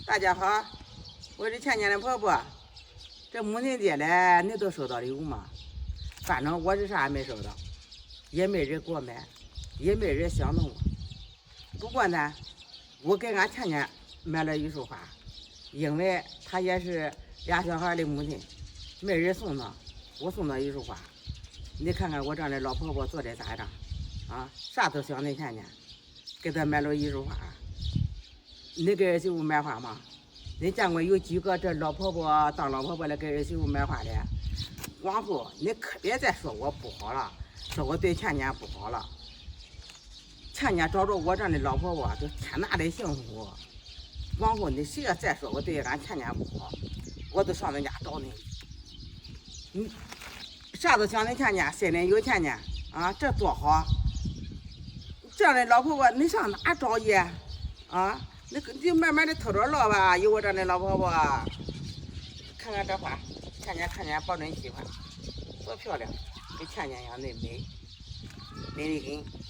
大家好，我是倩倩的婆婆。这母亲节嘞，你都收到礼物吗？反正我是啥也没收到，也没人给我买，也没人想弄我。不过呢，我给俺倩倩买了一束花，因为她也是俩小孩的母亲，没人送她，我送她一束花。你看看我这样的老婆婆做的咋样啊？啥都想你倩倩，给她买了一束花。你给儿媳妇买花吗？你见过有几个这老婆婆当老婆婆的给儿媳妇买花的？往后你可别再说我不好了，说我对倩倩不好了。倩倩找着我这样的老婆婆就天大的幸福。往后你谁要再说我对俺倩倩不好，我都上恁家找你。你啥都想恁倩倩，心里有倩倩啊，这多好！这样的老婆婆你上哪找去啊？你慢慢的偷着乐吧，有我这样的老婆婆。看看这花，倩倩看见保准喜欢，多漂亮，跟倩倩一样那美，美的很。